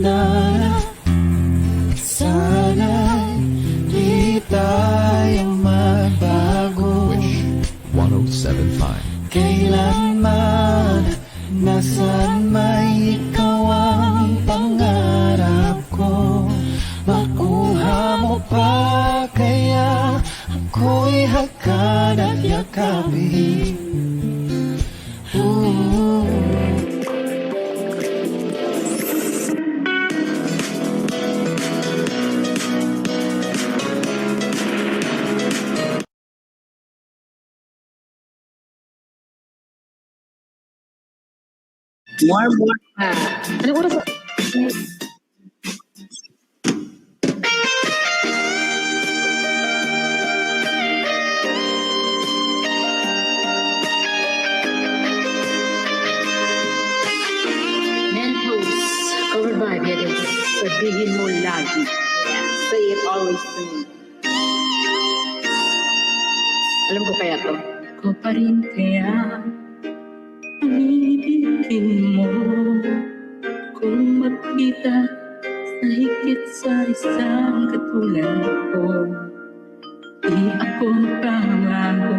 na sana'y di tayo magbago. Wish 1075. Kailanman, nasaan may ikaw ang pangarap ko. Makuha mo pa kaya ako'y hagkan at yakapin. More pa. Anong oras? Mentos, covered by Vietnam. Sabihin mo lagi. Yeah, say it always to me. Alam ko kaya to. Ko pa rin kaya ang ibigin mo kung magkita sa higit sa isang katulad ko. Di ako pangako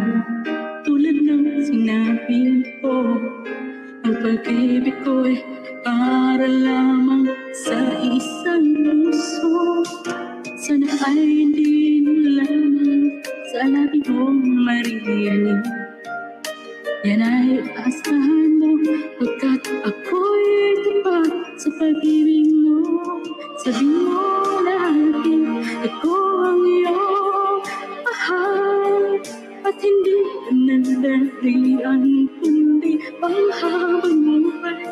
tulad ng sinabi ko. Ang pag-ibig ko'y para lamang sa isang puso. Sana ay hindi lamang sa labi mong maririnig. Yan ay asahan mo pagkat ako'y tapat sa pag-ibig mo. Sabi mo lagi ako ang iyong mahal at hindi nandarian kundi panghabang buhay.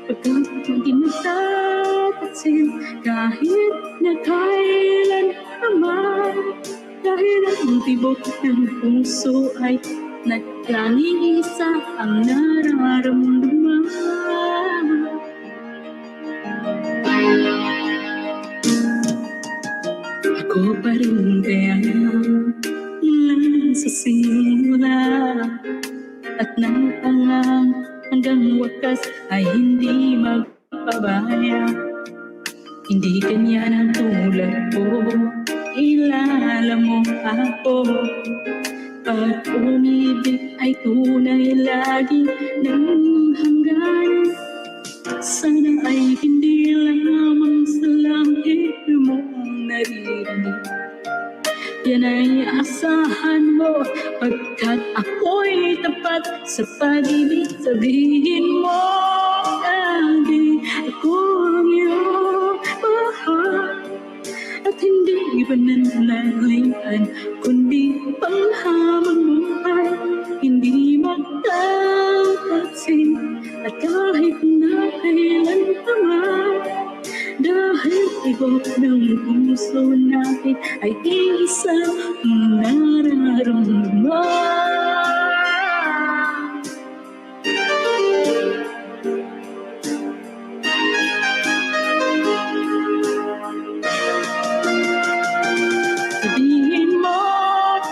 Pagkat hindi magtatatsin kahit na kailan naman, dahil ang tibok ng puso ay naglaning isa ang nararamdaman. Ako pa rin kaya mula sa simula at nang hanggang wakas ay hindi magpabaya. Hindi kanya ng tulad ko, kilala mo ako. Pag umibig ay tunay lagi ng hanggan. Sana ay hindi lamang sa langit mong naririnig. Yan ay asahan mo pagkat ako'y tapat sa pag-ibig. Sabihin mo lagi ako ang iyong mahal at hindi pananalian kundi panghabang buhay. Hindi magtatatsin at kahit na kailan naman, dahil tibok ng puso natin ay isang nararamdaman. Sabihin mo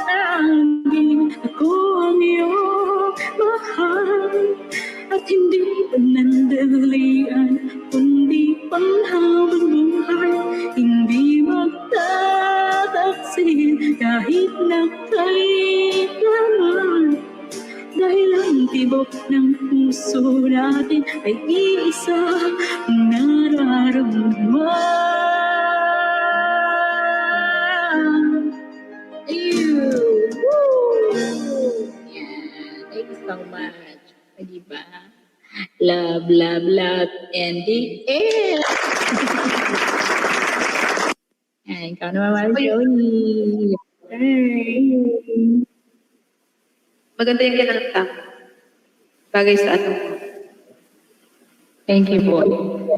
lagi ako ang iyong mahal at hindi panandalian kundi panghabang buhay. Hindi magtataksin kahit na kailanman, dahil ang tibok ng puso natin ay isa nararamdaman. Ew! Woo! Yeah, thank you so much. Diba? Love, love, love, and the air. Ay, ikaw naman, Joey. Maganda yung kinanta. Bagay sa ano. Thank you po.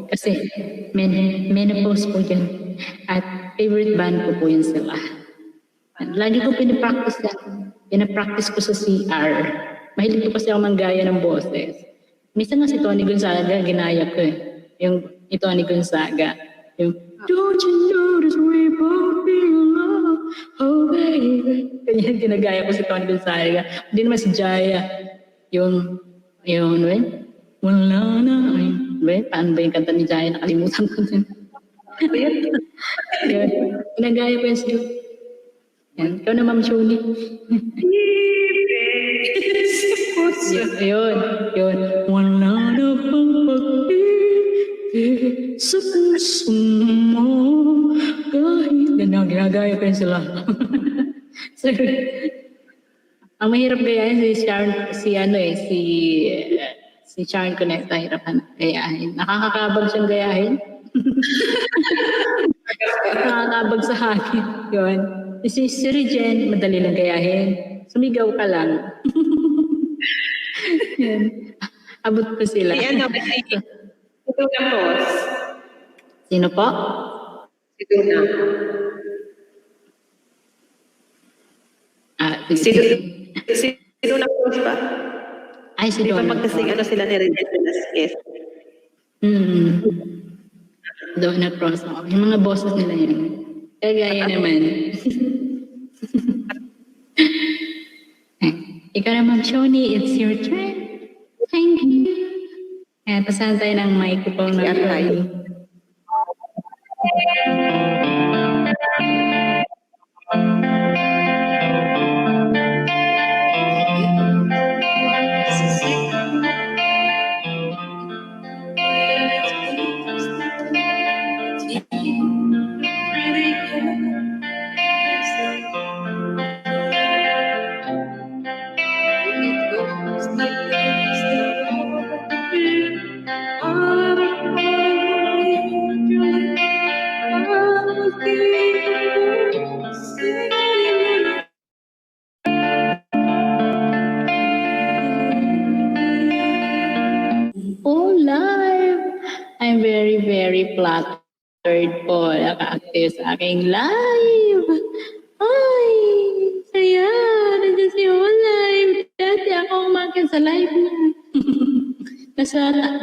Kasi menopause po yan. At favorite band ko po yun sila. At lagi ko pinapractice yan. Pinapractice ko sa CR. Mahilig ko kasi ako manggaya ng boses. Minsan nga si Tony Gonzaga, ginaya ko eh. Yung Tony Gonzaga. Yung, don't you notice we both belong, oh baby. Kanya ginagaya ko si Tony Gonzaga. Hindi naman si Jaya. Yung, ano eh? Wala na. Ay, paano ba yung kanta ni Jaya? Nakalimutan ko din. Yun. Ginagaya ko yan si Joe. Yan. Ikaw na, Ma'am Shoni. Yun. Yun. Wala na pang pag-ibig sa puso mo kahit na ginagaya ko yan sila. So, ang mahirap gayahin si Sharon, si Sharon Cuneta, hirapan gayahin. Nakakakabag siyang gayahin. Nakakabag sa akin. Yun. Si Regine, madali lang gayahin. Sumigaw ka lang. Yan. Abot ko sila. Si ano, si Tuna Boss. Sino po? Si Tuna. Si Tuna Boss ba? Ay, si Di ba Donna. magkasing ano sila ni Regine Velasquez? Donna Cross. Yung mga bosses nila yun. Kagaya naman. Ikaw na, Ma'am Shoni, it's your turn. Thank you. Pasahan tayo ng microphone na tayo. Oh, live! I'm very, very flattered po. Naka-active sa aking live. Ay! Saya! Nandiyan si live. Dati ako umakin sa live niya.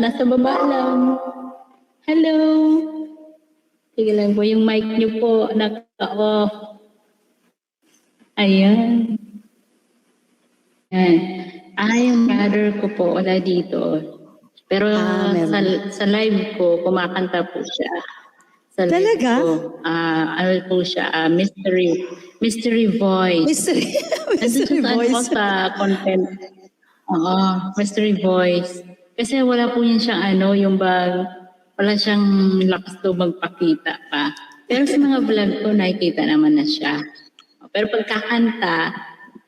nasa baba lang. Hello! Sige lang po, yung mic niyo po naka-off. Ayan. Ayan. Yung brother ko po, wala dito. Pero sa live ko, kumakanta po siya. Sa live Talaga? ko, ano po siya, mystery voice. Mystery Nandun voice. po sa content. Oo, mystery voice. Kasi wala po yan siyang yung bang, wala siyang lakas to magpakita pa. Pero sa mga vlog ko, nakikita naman na siya. Pero pagkakanta,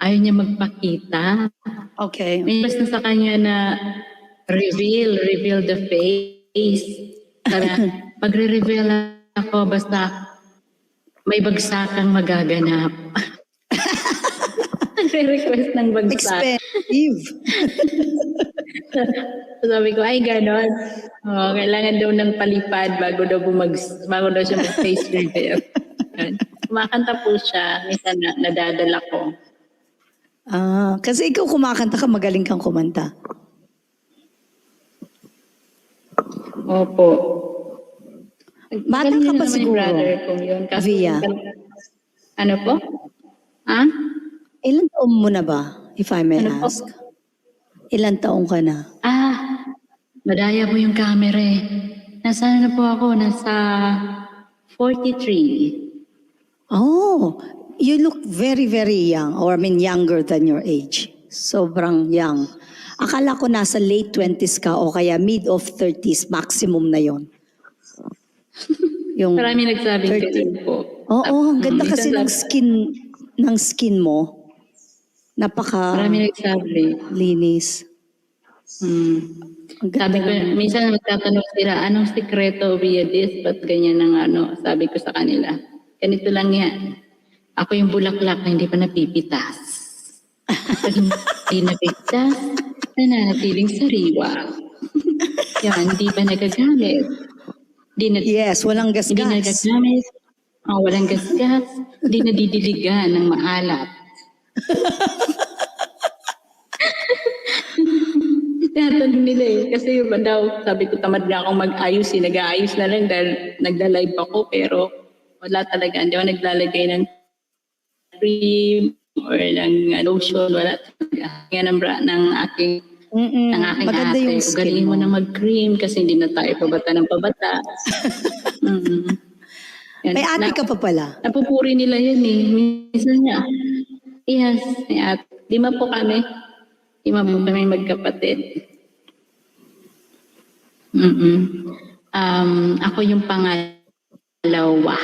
ayaw niya magpakita. Okay. May basta sa kanya na reveal the face. Para magre-reveal ako basta may bagsakang magaganap. Nagre-request ng bagsak. Expensive. Sabi ko, ay ganon. Kailangan daw ng palipad bago daw siya mag-face reveal. Kumakanta po siya. Minsan nadadala ko. Kasi ikaw kumakanta ka, magaling kang kumanta. Opo. Bata Galing ka na pa naman yung siguro, brother kong yun. Kaso Via. Ano po? Ha? Ilan taon mo na ba, if I may Ano po? ask? Ilan taon ka na? Madaya po yung camera eh. Nasaan na po ako? Nasa 43. Oh, you look very, very young. Or I mean, younger than your age. Sobrang young. Akala ko nasa late 20s ka o kaya mid of 30s, maximum na yon. Yung Marami nagsabing 30. ganun po. Oo, ang ganda kasi Minsan ng skin mo. Napaka Marami nagsabi. linis. Ang Sabi ko, ganda. minsan magtatanong sila, anong sikreto via this? Ba't ganyan ang Sabi ko sa kanila, ganito lang yan. Ako yung bulaklak na hindi pa napipitas. Pag hindi napipitas, nananatiling sariwa. Yan, hindi pa nagagamit. Yes, walang Hindi gasgas. nagagamit. Walang gasgas. Hindi nadidiligan ng maalat. Tinatanong nila eh. Kasi yung daw, sabi ko tamad na akong mag-ayos eh. Nag-aayos na lang dahil nagla-live ako pero wala talaga. Hindi ako naglalagay ng cream or ng lotion. Wala talaga. Yan ng aking Maganda ate. yung skin Galing mo mo. na mag-cream kasi hindi na tayo pabata ng pabata. Yan. May ate ka pa pala. Napupuri nila yun eh. Minsan niya, yes, may ate. 5 po kami. 5 po kami magkapatid. Ako yung pangalawa.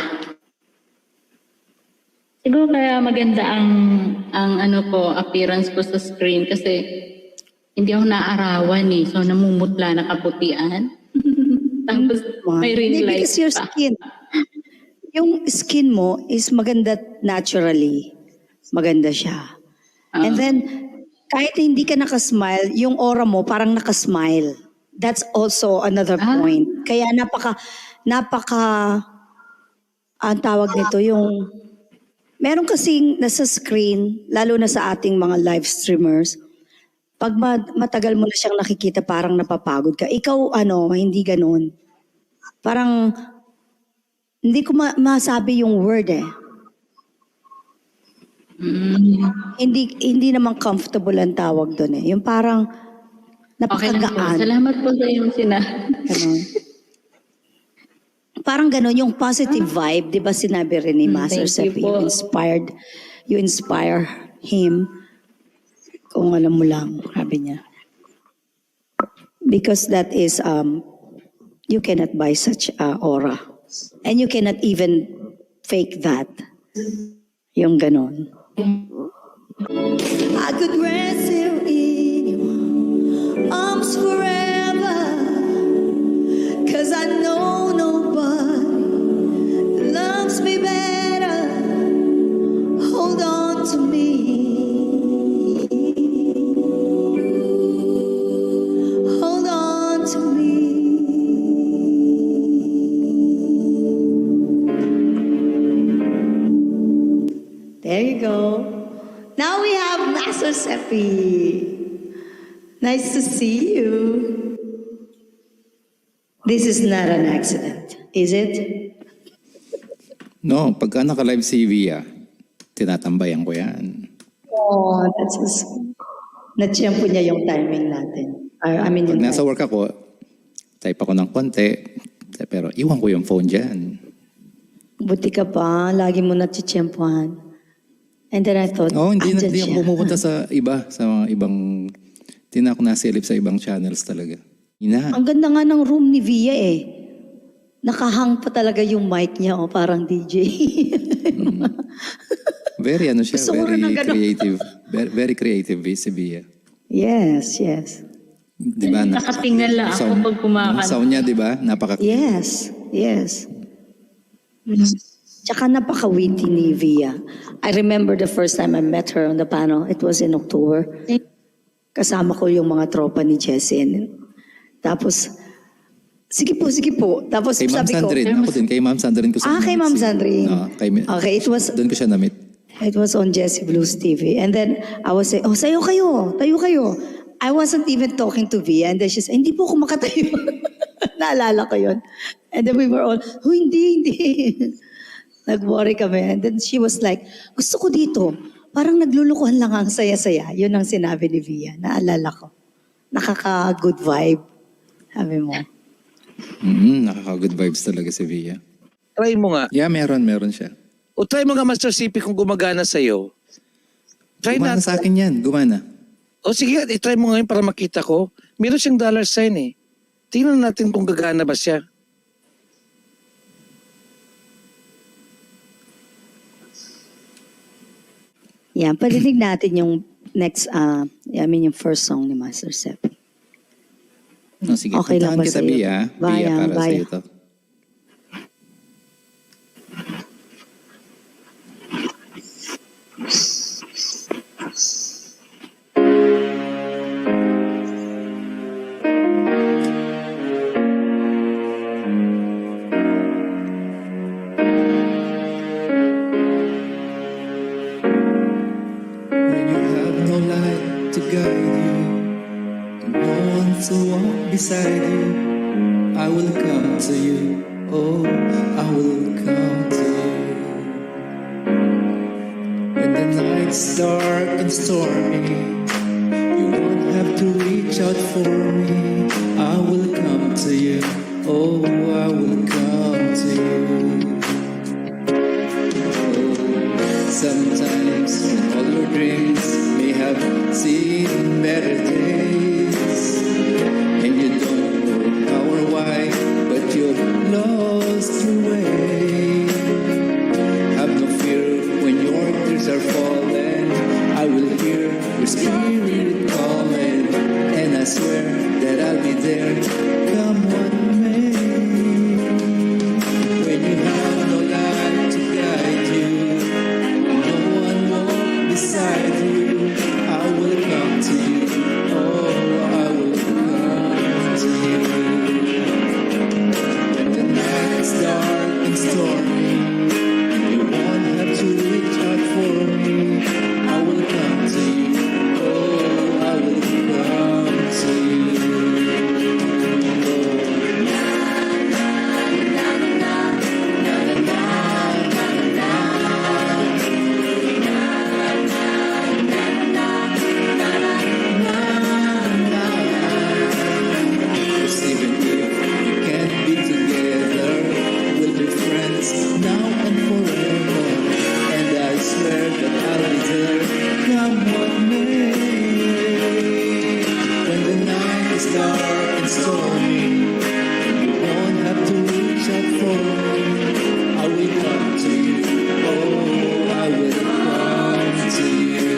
Siguro kaya maganda ang ano ko, appearance ko sa screen kasi hindi ako naarawan eh. So namumutla na kaputian. Tapos may ring Hindi, light because your pa. skin, yung skin mo is maganda naturally. Maganda siya. And then, kahit hindi ka nakasmile, yung aura mo parang nakasmile. That's also another point. Kaya ang tawag nito, yung, meron kasing nasa screen, lalo na sa ating mga live streamers, pag matagal mo na siyang nakikita, parang napapagod ka. Ikaw, hindi ganun. Parang, hindi ko masabi yung word eh. Hindi naman comfortable ang tawag doon eh. Yung parang Okay lang po. napakagaan. Salamat po sa iyong Ganun. Parang ganun, yung positive vibe, di ba sinabi rin ni Master thank Sepi, you po. you inspire him. Kung alam mo lang, sabi niya. Because that is, you cannot buy such aura. And you cannot even fake that. Yung ganun. I could rest here in your arms forever, 'cause I know nobody loves me better. Hold on to me. Hold on to me. There you go. Now we have Master Seppi. Nice to see you. This is not an accident, is it? No, pagka naka-live si Via, tinatambayan ko yan. Oh, that's just... Na-tiyempo niya yung timing natin. I mean, Pag yung nasa work ako, type ako ng konti, pero iwan ko yung phone dyan. buti ka pa, lagi mo na-tiyempohan. And then I thought, Oo, hindi andyan ako siya. pumupunta sa iba, sa mga ibang, hindi na ako nasilip sa ibang channels talaga. Ang ganda nga ng room ni Via eh. Nakahang pa talaga yung mic niya, oh, parang DJ. Very ano siya, Gusto ko rin very ng ganun. creative. Very creative si Via. Yes, yes. Di ba? Nakatingala lang ako sound- pag kumakanta. yung sound niya, di ba? Napaka Yes, yes. Tsaka napaka-witty ni Via. I remember the first time I met her on the panel. It was in October. Kasama ko yung mga tropa ni Jessie. Tapos, sige po. Tapos Kay Ma'am sabi ko, Sandrine. Ako din, kay Ma'am Sandrine ko kay Ma'am Sandrine. Okay, Doon ko siya na-meet. It was on Jessie Blues TV. And then I was saying, sayo kayo, tayo kayo. I wasn't even talking to Via. And then she said, hindi po ako makatayo. Naalala ko yun. And then we were all, hindi. Nag-worry kami. And then she was like, gusto ko dito. Parang naglulukuhan lang ang saya-saya. Yun ang sinabi ni Via. Naalala ko. Nakaka-good vibe. Sabi mo. Nakaka-good vibes talaga si Via. Try mo nga. Yeah, meron siya. O try mo nga, Master CP, kung gumagana sa'yo. Try Gumana natin. sa akin yan, gumana. O sige, i-try mo ngayon para makita ko. Meron siyang dollar sign eh. Tingnan natin kung gagana ba siya. Yan, parinig natin yung next, yung first song ni Master Sep. No, sige, Okay lang puntahan ba kita, sa'yo? Via. Via, para Baya. sa'yo to. When you have no light to guide you, no one to walk beside you, I will come to you. Oh, I will come to you. When the night's dark and stormy, you won't have to reach out for me. I will come to you. Oh, I will come to you. your way. Have no fear when your tears are falling. I will hear your spirit calling, and I swear that I'll be there, come what may. When you have no light to guide you, no one walk beside you, I will come to you. Oh, I will come to you. When the night is dark and stormy, you won't have to reach out for me. I will come to you. Oh, I will come to you. Cause even if we can't be together, we'll be friends now and forever. And I swear that I'll be there, come what may. When the night is dark and stormy, you won't have to reach out for me. I will come to you. Oh, I will come to you.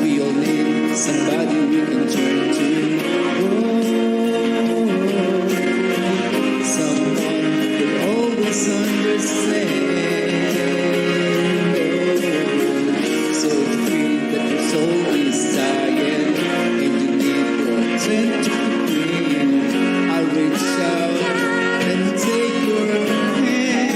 We all need somebody we can turn to. Oh, someone who always understand. So if you feel that your soul is tired and you need your attention to clean, I'll reach out and take your hand.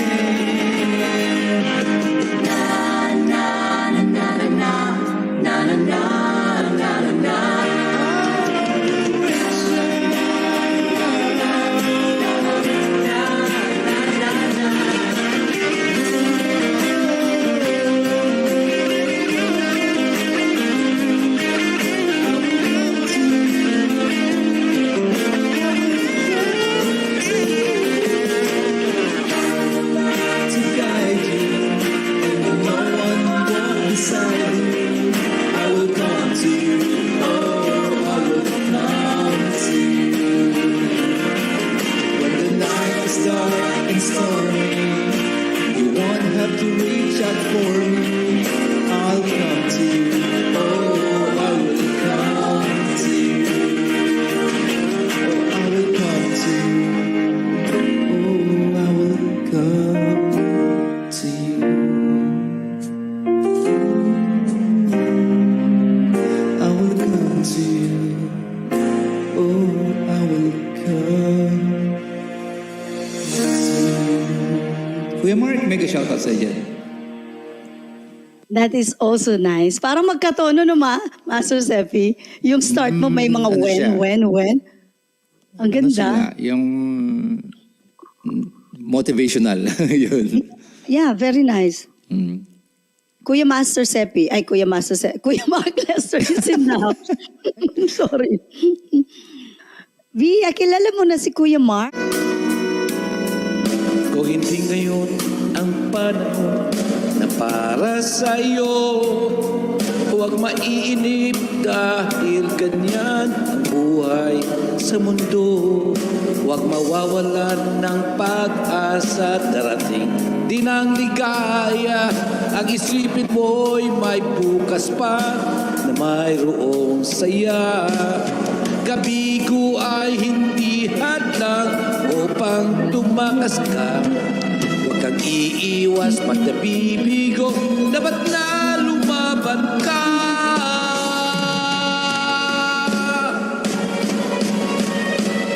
To guide you, and when no one walk beside you, I will come to you. Oh, I will come to you. When the night is dark and stormy, you won't have to reach out for me. I'll come to you. Oh, I will come to you. Oh, I will come to you. Oh, I will come to you. I will come to you. Oh, I will come to you. Kuya Mark, mega shoutout sa dyan. That is also nice. Parang magkatono no, Master Seppi. Yung start mo may mga ano siya? when. Ang Ano ganda. sila? Yung motivational. Yun. Yeah, very nice. Mm. Kuya Master Seppi, Kuya Mark Lester is in the house. Sorry. Vi, kilala mo na si Kuya Mark? Kung hindi ngayon ang panahon na para sa'yo, huwag maiinip dahil ganyan ang buhay sa mundo. Huwag mawawalan ng pag-asa, darating din ang ligaya. Ang isipin mo'y may bukas pa na mayroong saya. Gabi ko ay hindi hadlang upang tumakas ka. Huwag kang iiwas pag nabibigo, dapat na lumaban ka.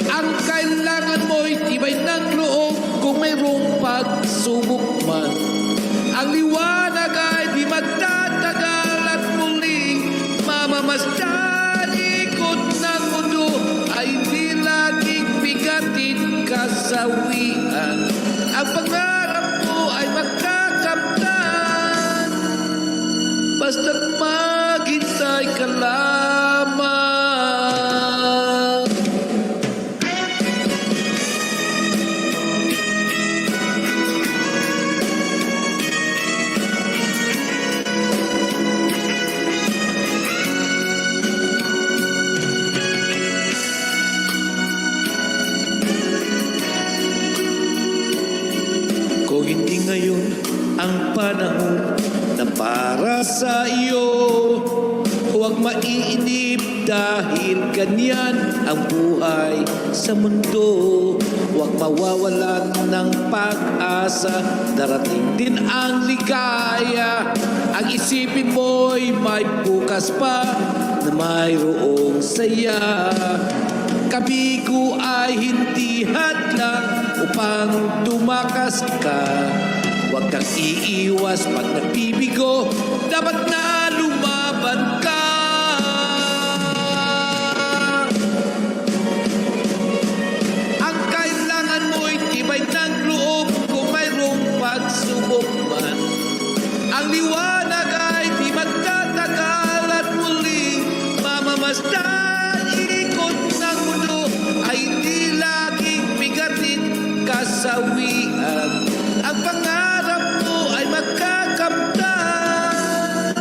Ang kailangan mo'y tibay ng loob kung mayroong pagsubok man. Ang liwanag ay di magtatagal at muling mamamasdan. Ikot ng mundo ay di laging bigatin kasawian. Ang pangarap mo ay magkakamtan, basta't maghintay ka lamang. ngayon ang panahon na para sa iyo. Huwag maiinip dahil ganyan ang buhay sa mundo. Huwag mawawalan ng pag-asa, darating din ang ligaya. Ang isipin mo'y may bukas pa na mayroong saya. Kabigo ay hindi hadlang upang tumakas ka. Huwag kang iiwas pag nabibigo, dapat na lumaban ka. Ang kailangan mo'y tibay ng loob kung mayroong pagsubok man. Ang liwanag ay di magtatagal at muling mamamasdan. Ikot ng mundo ay di laging bigatin kasawian. Ang pangarap mo ay magkakamtan,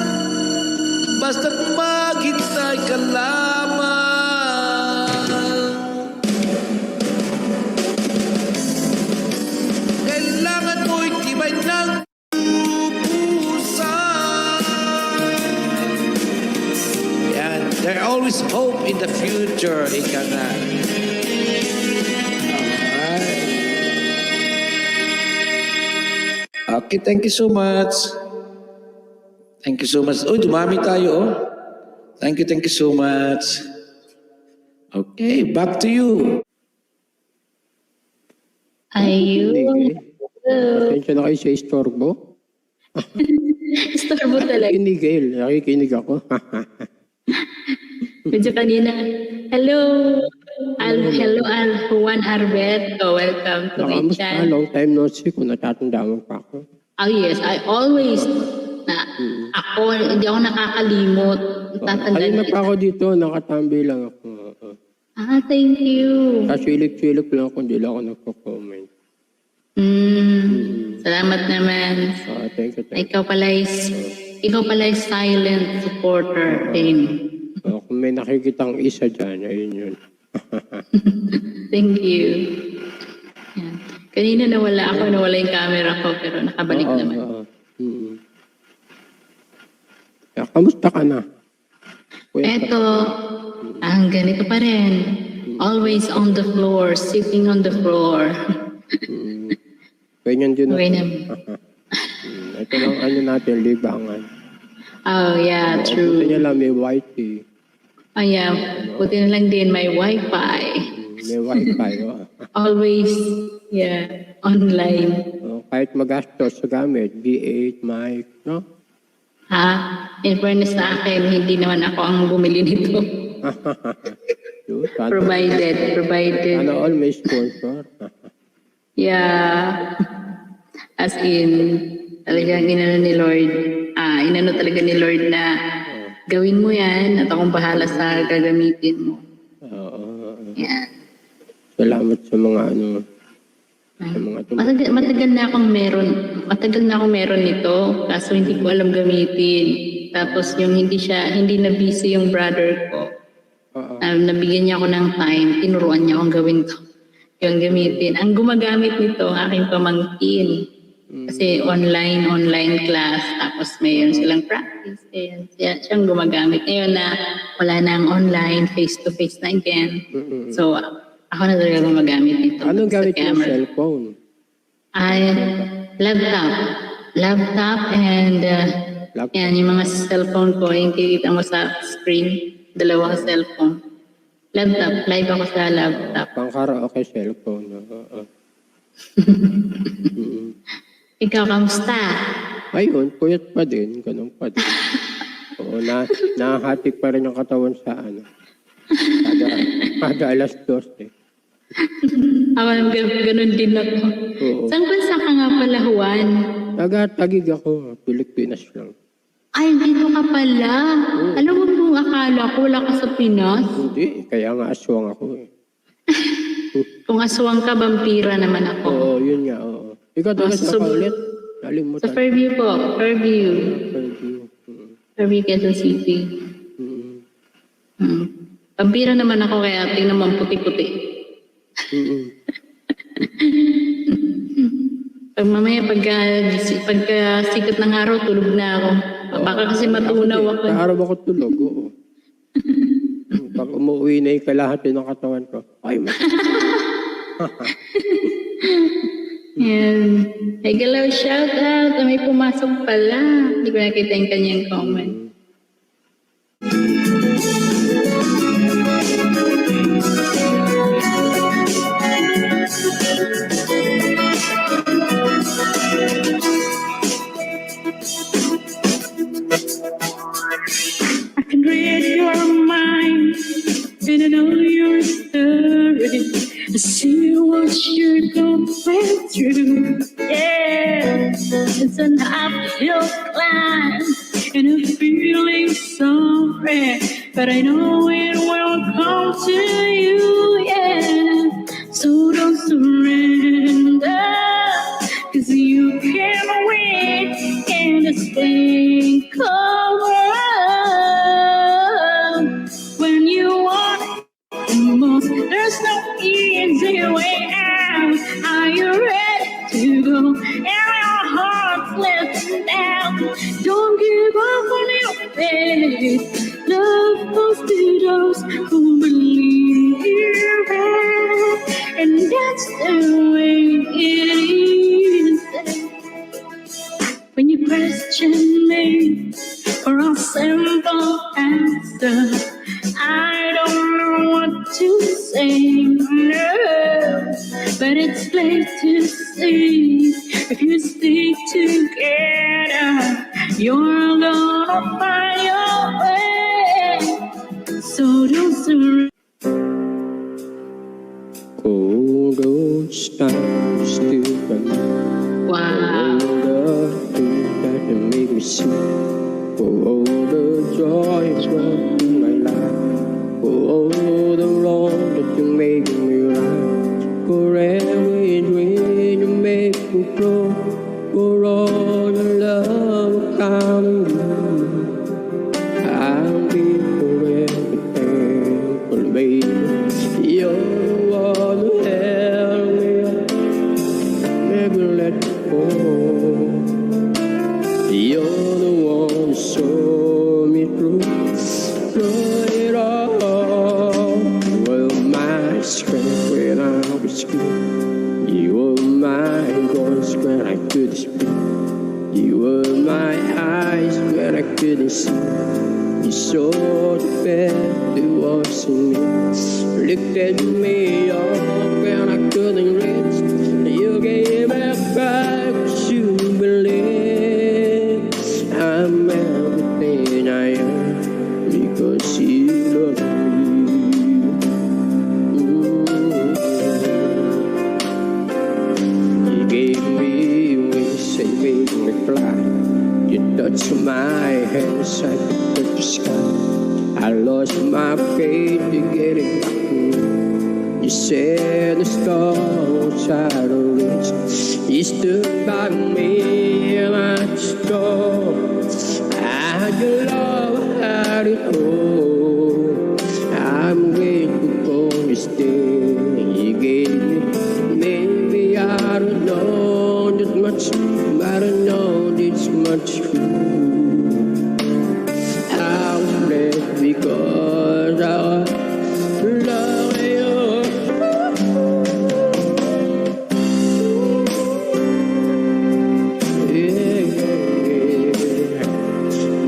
basta't maghintay ka lamang. Kailangan mo'y tibay ng pupusan. Yan, there always hope in the future, ika nga. Okay, thank you so much. Thank you so much. Uy, dumami tayo, oh. Thank you so much. Okay, back to you. Ayun. Pasensya na kayo sa istorbo. Istorbo talaga. Kinigil, nakikinig ako. Medyo kanina. Hello. Hello, Juan Arbeto. Welcome to my Nakamusta, channel. long time no see kung natatandaan mo pa ako. Oh yes, I always hindi ako nakakalimot. Tatandaan Kanina kita. pa ako dito, nakatambi lang ako. Thank you. Kasilip-silip lang ako, hindi lang ako nagko-comment. Salamat naman. Thank you. Ikaw pala is silent supporter din. Kung may nakikitang isa dyan, ayun yun. Thank you. Yan. Kanina nawala yung camera ko pero nakabalik naman. Kamusta ka na? Eto, ang ganito pa rin. Always on the floor, sitting on the floor. Ganyan din ako. Okay naman. Ito lang ano natin, libangan. Oh yeah, Buti true. niya lang may whitey. Oh yeah, buti na lang din may wifi. May wifi. Always, yeah, online. Kahit magastos sa gamit, V8, mic, no? In fairness sa akin, hindi naman ako ang bumili nito. Provided. Ano all may sponsor. Yeah. As in, talagang inano talaga ni Lord na gawin mo yan at akong bahala sa gagamitin mo. Yan. Salamat sa mga sa mga Matagal na akong meron nito, kaso hindi ko alam gamitin. Tapos yung hindi na busy yung brother ko. Nabigyan niya ako ng time, tinuruan niya akong gawin to. Yung gamitin. Ang gumagamit nito, ang aking pamangkin. Kasi online class, tapos mayroon silang practice. Kaya siyang gumagamit. Ngayon na wala na ang online, face-to-face na again. So, ako na talaga gumagamit nito. Anong gamit mo? Camera. Cellphone? Laptop and Laptop. yan, yung mga cellphone ko, yung kikita mo sa screen, dalawang cellphone. Laptop, live ako sa laptop. Pang-karaoke cellphone. Ikaw, kamusta? Ayun, puyat pa din. Ganun pa din. Oo, nahahatik pa rin ang katawan sa ano. Kada alas 12. Ako, ganun din ako. Oo. Saan bansa ka nga pala, Juan? Taga-tagig ako. Pilipinas lang. Ay, dito ka pala. Alam mo kung akala ko wala ka sa Pinas? Hindi, kaya nga aswang ako eh. Kung aswang ka, vampira naman ako. Oo, yun nga, oo. Ikaw taga sa ulit? Sa Nalimutan. Fairview po. Fairview. Fairview, Quezon City. Vampira naman ako kaya tingnan mo puti-puti. Pag mamaya, pagka sikat ng araw, tulog na ako. Baka kasi matunaw ako. Sa araw ako tulog, oo. Pag umuwi na yung kalahati ng katawan ko, ay, Yan. Hey, galaw, shout out. May pumasok pala. Hindi ko nakita yung kanyang comment. I can read your mind, and I know your story. I see what you're going through. Yeah, it's an uphill climb, and I'm feeling sorry, but I know it will come to you. Yeah, so don't surrender, 'cause you can win and stay calm. When you want it the most, there's no easy way out. Are you ready to go? And your heart's letting down. Don't give up on your faith. Love goes to those who believe it, and that's the way it is. When you question me for a simple answer, I don't know what to say, no. But it's plain to see, if you stick together, you're gonna find your way. So don't surrender. all those times still come. Wow. All the things that can make me see. For all the joy brought to my life. For all the wrong that you make me right. For every dream you make me grow. For all the love coming you. I'll be forever thankful, baby. You're the one who held me up, never let go. You're the one who saw me through it all. You were my strength when I was weak. You were my voice when I couldn't speak. You were my eyes when I couldn't see. You saw the best that was in me. Lifted me up when I couldn't reach. You gave me back what you believe. I'm everything I am because you love me. Ooh. You gave me wings and made me fly. You touched my hands, I could touch the sky. I lost my faith to get it back. You said the stars out of reach. You stood by me and I just go. I had your love, I had it all. I'm grateful for this day you gave me. Maybe I don't know this much, but I know this much true. I was blessed because I love you. Yeah.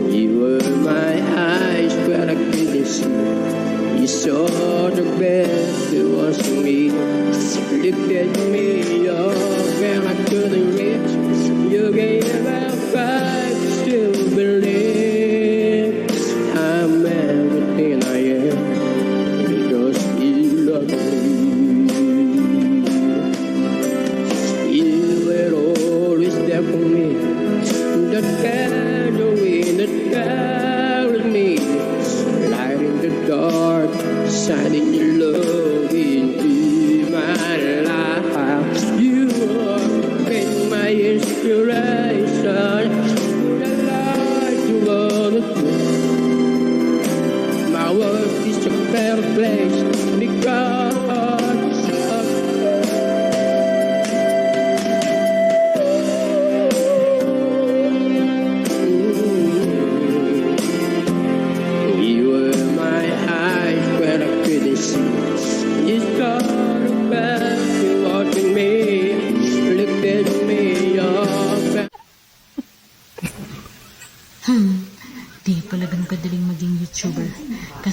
You were my eyes, but I couldn't see. You saw the best it was in me. Lifted me up when I couldn't reach. You gave me back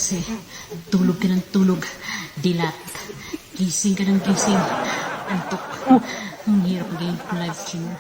kasi tulog ka ng tulog, dilat. Gising ka ng gising, antok. Ang hirap maging live streamer.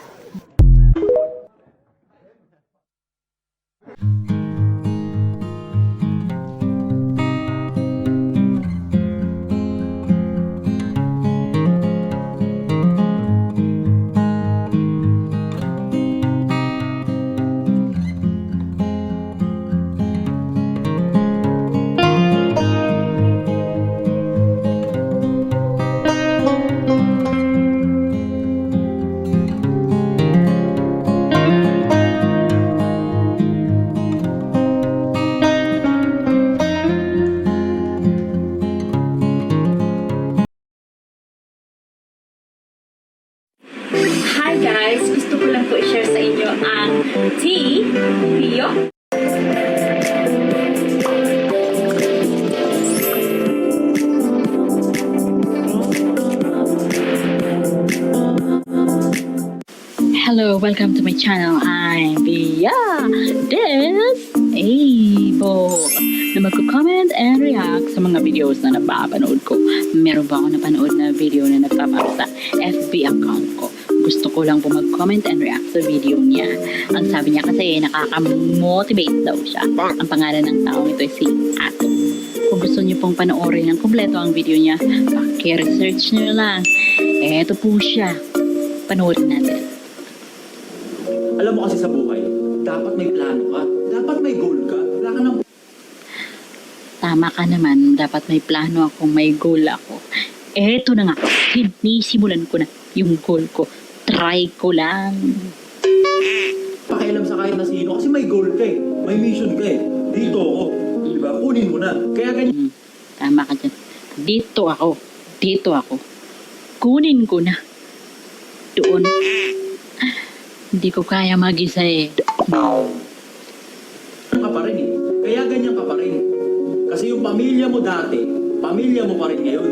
Hi guys! Gusto ko lang po i-share sa inyo ang tea, Pio. Hello, welcome to my channel. I'm Bia Des Abo na magko-comment and react sa mga videos na napapanood ko. Meron ba ako napanood na video na nagpapasa FB account ko? Gusto ko lang po mag-comment and react sa video niya. Ang sabi niya kasi nakaka-motivate daw siya. Ang pangalan ng taong ito ay si Ato. Kung gusto niyo pong panoorin ng kompleto ang video niya, paki-research niyo lang. Eto po siya. Panoorin natin. Alam mo kasi sa buhay, dapat may plano ka. Dapat may goal ka. Wala ka nang... Tama ka naman. Dapat may plano ako, may goal ako. Eto na nga. Sinisimulan ko na yung goal ko. Try ko lang. Pakialam sa kahit na sino kasi may goal ka eh. May mission ka eh. Dito ako. Diba? Kunin mo na. Kaya ganyan. Tama ka dyan. Dito ako. Dito ako. Kunin ko na. Doon. Hindi ko kaya mag-isa eh. Ka pa rin eh. Kaya ganyan ka pa rin. Kasi yung pamilya mo dati, pamilya mo pa rin ngayon.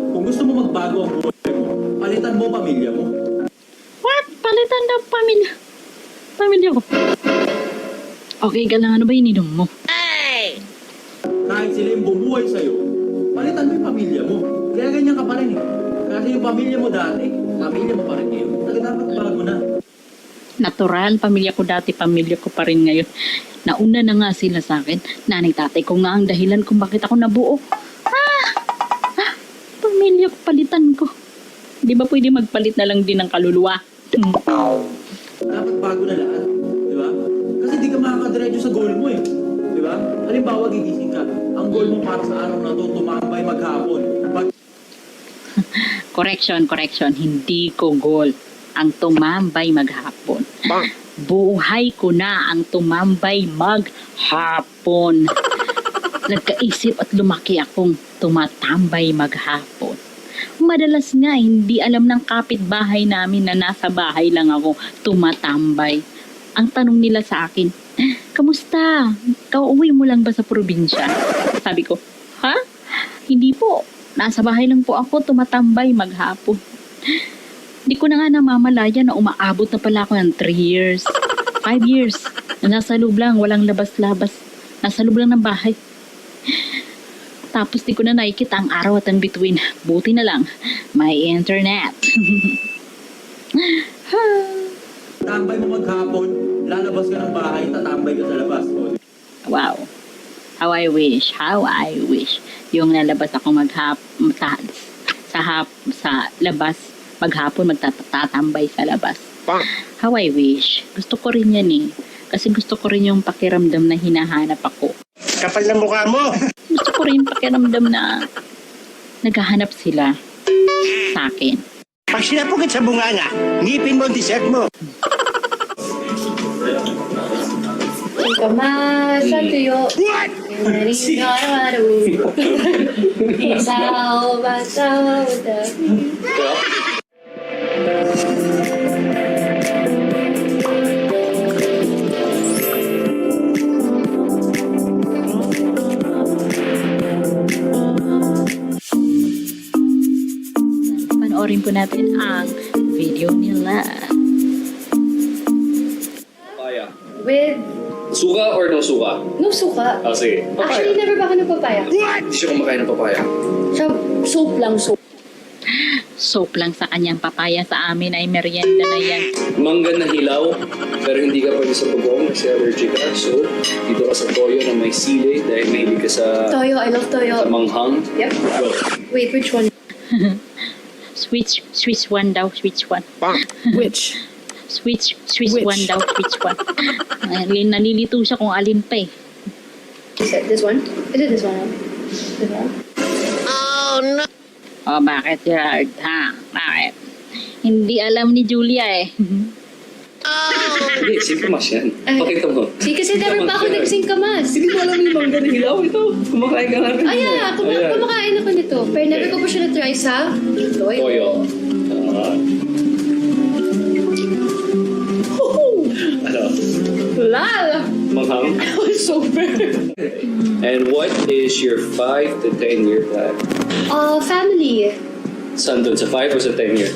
Kung gusto mo magbago ang buhay mo, palitan mo pamilya mo. What? Palitan daw pamilya. Pamilya ko. Okay ka lang, ano ba ininom mo? Kahit sila yung bumuhay sa'yo, palitan mo yung pamilya mo. Kaya ganyan ka pa rin eh. Kasi yung pamilya mo dati, pamilya mo pa rin ngayon. Dapat bago na. Natural, pamilya ko dati, pamilya ko pa rin ngayon. Nauna na nga sila sa akin. Nanay tatay ko nga ang dahilan kung bakit ako nabuo. Pamilya ko, palitan ko. Di ba pwede magpalit na lang din ng kaluluwa? Dapat bago na lahat. Di ba? Kasi di ka makakadiretso sa goal mo eh. Di ba? Halimbawa, gigising ka. Ang goal mo para sa araw na to, tumambay maghapon. Correction. Hindi ko goal ang tumambay maghapon. Buhay ko na ang tumambay maghapon. Nagkaisip at lumaki akong tumatambay maghapon. Madalas nga, hindi alam ng kapitbahay namin na nasa bahay lang ako tumatambay. Ang tanong nila sa akin, kamusta? Kauwi mo lang ba sa probinsya? Sabi ko, ha? Hindi po. Nasa bahay lang po ako tumatambay maghapon. Di ko na nga namamalaya na umaabot na pala ako ng 3 years, 5 years. Na nasa loob lang, walang labas-labas. Nasa loob lang ng bahay. Tapos di ko na nakikita ang araw at ang bituin. Buti na lang, may internet. Tambay mo maghapon, lalabas ka ng bahay, tatambay ka sa labas. Wow. How I wish. Yung nalabas ako sa labas, maghapon magtatambay sa labas. How I wish. Gusto ko rin yan eh. Kasi gusto ko rin yung pakiramdam na hinahanap ako. Kapal na mukha mo! Gusto ko rin pakiramdam na naghahanap sila sa akin. Pag sinapugit sa bunganga, ngipin mo ang t-shirt mo. What? Panoorin po natin ang video nila. With Suka or no suka? No suka. Ah, sige. Actually, never ba ako nagpapaya? Hindi siya kumakain ng papaya. Siya, soap lang, soap. Soap lang sa kanyang papaya, sa amin ay merienda na yan. Mangga na hilaw, pero hindi ka pwede sa bagoong kasi allergic ka. So, dito ka sa toyo na may sili dahil mahilig ka sa Toyo, I love toyo. manghang. Yep. Go. Wait, which one? Switch one daw, switch one. Which? Switch Which? one daw, switch one. Nalilito siya kung alin pa eh. Is it this one? Is it this one? This one? Oh, bakit Gerald? Ha? Bakit? Hindi alam ni Julia eh. Hindi, singkamas yan. Pakita mo. See, kasi never pa ako nagsingkamas. Hindi mo alam yung mangga na hilaw. Ito, kumakain ka natin. Ah, yeah. Kumakain ako nito. Pero never ko pa siya na-try sa toyo. Toyo. Ano? Lal! Manghang? Super! And what is your 5 to 10 year plan? Family. Saan dun? Sa 5 or sa 10 year?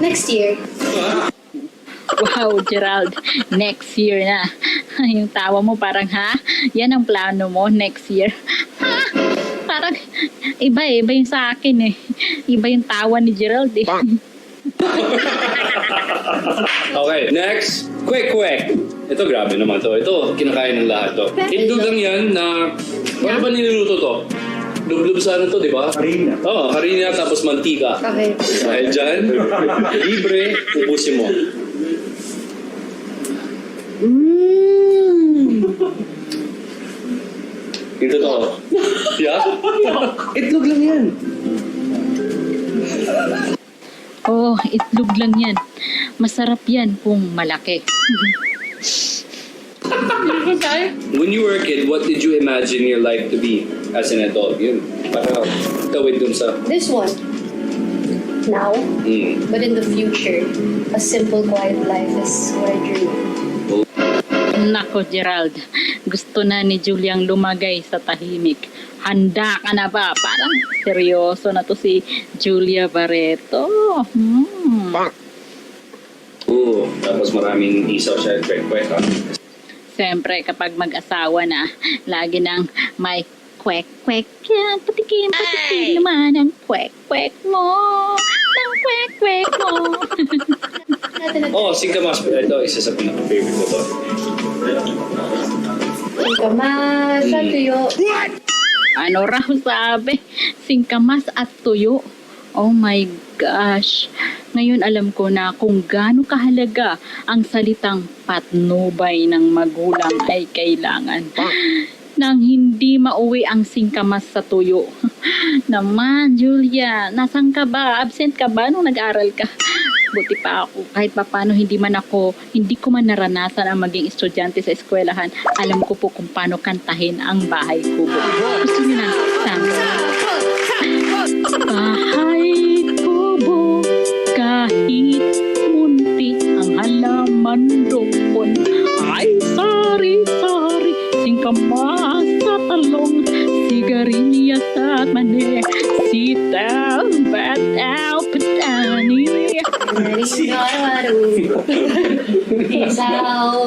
Next year. Wow, Gerald. Next year na. Yung tawa mo parang, ha? Yan ang plano mo next year. Ha? Parang, iba yung sa akin eh. Iba yung tawa ni Gerald eh. Okay, next. Kwek. Ito, grabe naman to. Ito, kinakain ng lahat to. Itlog lang yan na... Paano ba niluluto to? Lublob sa ano to, di ba? Harina. Oo, harina tapos mantika. Okay. Dahil dyan, libre, ubusin mo. Ito to. Yeah? Itlog lang yan. Oh, itlog lang yan. Masarap yan kung malaki. When you were a kid, what did you imagine your life to be as an adult? Yun, para tawid dun sa... This one. Now. But in the future, a simple, quiet life is what I dream. Nako, Gerald. Gusto na ni Juliang lumagay sa tahimik. Handa ka na ba? Parang seryoso na to si Julia Barreto. Tapos maraming isaw siya, kwek-kwek. Siyempre, kapag mag-asawa na, lagi nang may kwek-kwek yan. Patikim naman ang kwek-kwek mo. Ang kwek-kwek mo. Oh, singkamas. Ito, isa sa pinaka-favorite ko to. Singkamas, tuyo. Ano raw sabi? Singkamas at tuyo. Oh my gosh. Ngayon alam ko na kung gaano kahalaga ang salitang patnubay ng magulang ay kailangan. Nang hindi mauwi ang singkamas sa tuyo. Naman, Julia, nasan ka ba? Absent ka ba nung nag-aral ka? Buti pa ako, kahit pa paano hindi ko man naranasan ang maging estudyante sa eskwelahan. Alam ko po kung paano kantahin ang bahay kubo. Gusto niyo na? Bahay kubo, kahit munti ang halaman doon ay sari-sari, singkamas at talong, sigarilyas at mani, sitaw,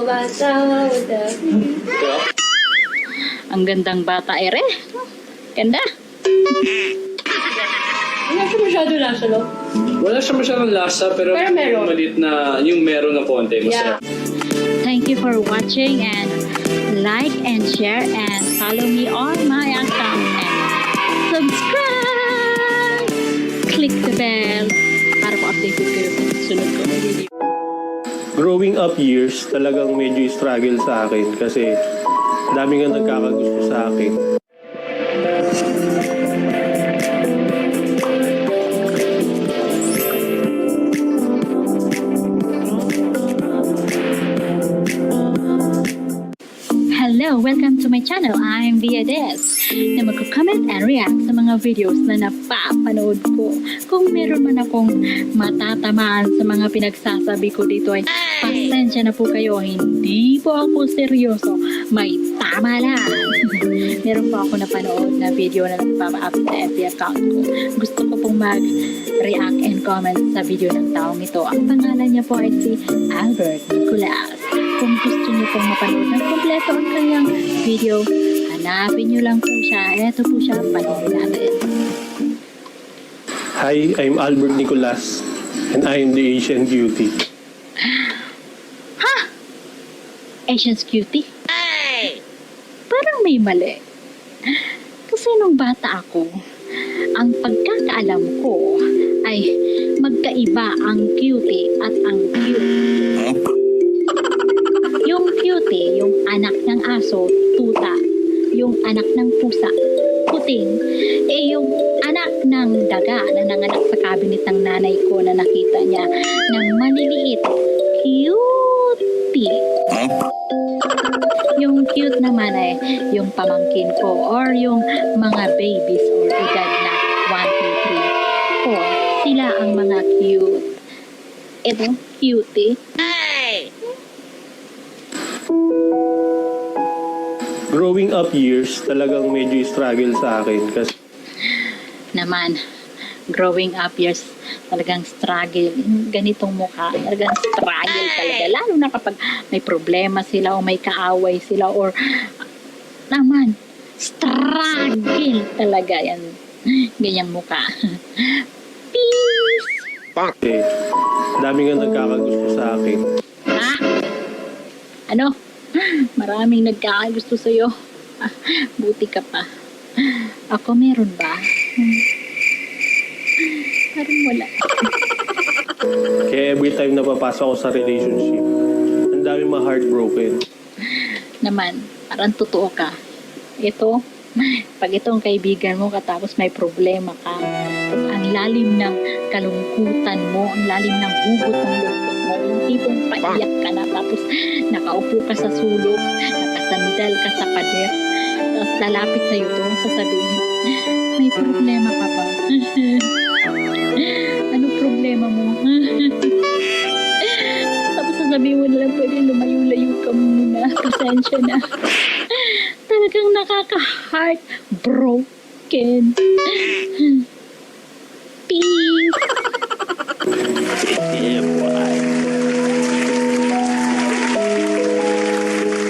bataw, patani. Ang gandang bata, ere. Ganda. Wala siya masyado lasa, no? Wala siya masyadong lasa, pero meron. Malit na, yung meron na konti, masarap. Thank you for watching and like and share and follow me on my account and subscribe. Click the bell para po-updated kayo sa sunod ko na video. Growing up years, talagang medyo struggle sa akin kasi dami nga nagkakagusto sa akin. Hello! Welcome to my channel. I'm Via Des na magko-comment and react sa mga videos na napapanood ko. Kung meron man akong matatamaan sa mga pinagsasabi ko dito ay pasensya na po kayo. Hindi po ako seryoso. May tama lang. Meron po ako napanood na video na nagpapa-up sa FB account ko. Gusto ko pong mag-react and comment sa video ng taong ito. Ang pangalan niya po ay si Albert Nicolas. kung gusto niyo pong mapanood ng kompleto ang kanyang video, hanapin niyo lang po siya. Eto po siya, panoorin natin. Hi, I'm Albert Nicolas, and I am the Asian Beauty. Asian's Cutie? Parang may mali. Kasi nung bata ako, ang pagkakaalam ko ay magkaiba ang cutie at ang cute. Yung cutie, yung anak ng aso, tuta. Yung anak ng pusa, puting. Yung anak ng daga na nanganak sa cabinet ng nanay ko na nakita niya ng maliliit, cutie. Yung cute naman ay yung pamangkin ko or yung mga babies or edad na 1, 2, 3, 4. Sila ang mga cute. Ito, cutie. Growing up years, talagang medyo struggle sa akin kasi Naman, growing up years, talagang struggle. Ganitong mukha, talagang struggle talaga. Lalo na kapag may problema sila o may kaaway sila or naman, struggle talaga yan. Ganyang mukha. Peace! dami nga nagkakagusto sa akin. Ha? Ano? Maraming nagkakagusto sa'yo. Buti ka pa. Ako meron ba? Parang wala. Kaya every time na papasok ako sa relationship, ang dami mga heartbroken. Naman, parang totoo ka. Ito, pag itong kaibigan mo katapos may problema ka, ang lalim ng kalungkutan mo, ang lalim ng hugot ng lungkot mo, yung tipong paiyak ka na tapos nakaupo ka sa sulok, nakasandal ka sa pader, tapos lalapit sa'yo doon, sasabihin, may problema ka ba? Ano problema mo? Tapos sasabihin mo na lang, pwede lumayo-layo ka muna, pasensya na. Talagang nakaka-heartbroken. Peace!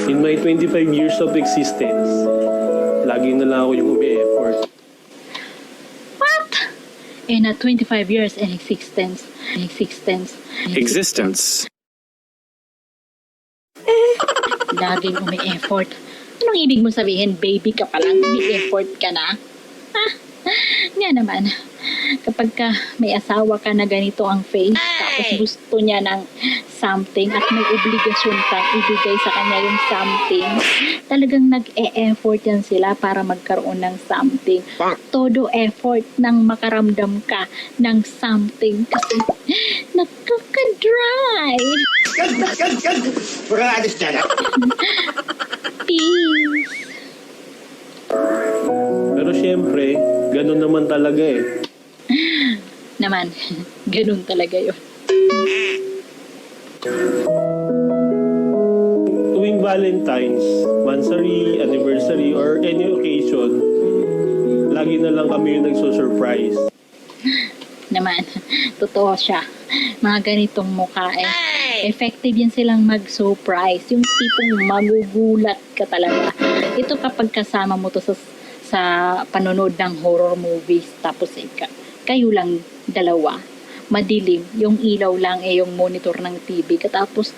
In my 25 years of existence, lagi na lang ako yung umi-effort. What? In a 25 years in existence. Laging umi-effort. Anong ibig mo sabihin, baby ka pa lang, umi-effort ka na? Ha? Nga naman, kapag ka may asawa ka na ganito ang face, tapos gusto niya ng something at may obligasyon kang ibigay sa kanya yung something, talagang nag-e-effort yan sila para magkaroon ng something. Todo effort nang makaramdam ka ng something kasi nakaka-dry. Peace. Pero syempre, ganun naman talaga eh. Naman, ganun talaga yun. Tuwing Valentine's, mansary, anniversary, or any occasion, lagi na lang kami yung nagsusurprise. Naman, totoo siya. Mga ganitong mukha effective yan silang mag-surprise. Yung tipong magugulat ka talaga. Ito kapag kasama mo to sa panonood ng horror movies, tapos kayo lang dalawa, madilim, yung ilaw lang yung monitor ng TV, katapos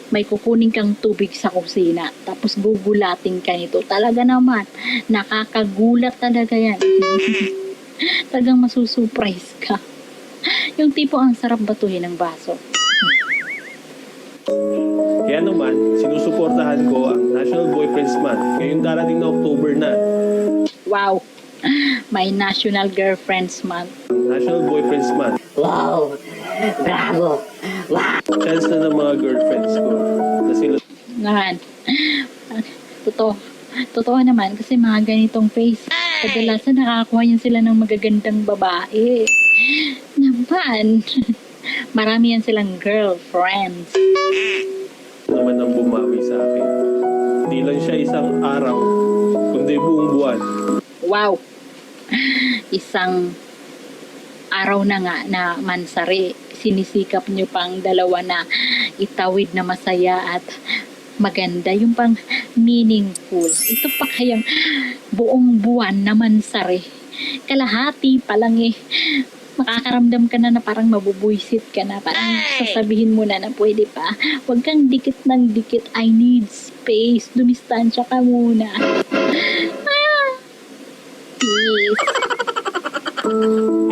may kukunin kang tubig sa kusina, tapos gugulating ka nito. Talaga naman, nakakagulat talaga yan. Talagang masusurprise ka. Yung tipo ang sarap batuhin ng baso. Kaya naman, sinusuportahan ko ang National Boyfriends Month. Ngayong darating na October na. Wow! May National Girlfriends Month. National Boyfriends Month. Wow! Bravo! Wow! Chance na ng mga girlfriends ko na sila. Ngahan. Totoo naman kasi mga ganitong face. Kadalasan nakakakuha yan sila ng magagandang babae. Naman. Marami yan silang girlfriends. Naman ang bumawi sa akin. Hindi lang siya isang araw, kundi buong buwan. Wow! Isang araw na nga na mansari. Sinisikap nyo pang dalawa na itawid na masaya at maganda, yung pang meaningful. Ito pa kayang buong buwan naman sari. Kalahati pa lang eh. Makakaramdam ka na parang mabubuisit ka na. Parang sasabihin mo na pwede pa. Huwag kang dikit ng dikit. I need space. Dumistansya ka muna. Peace.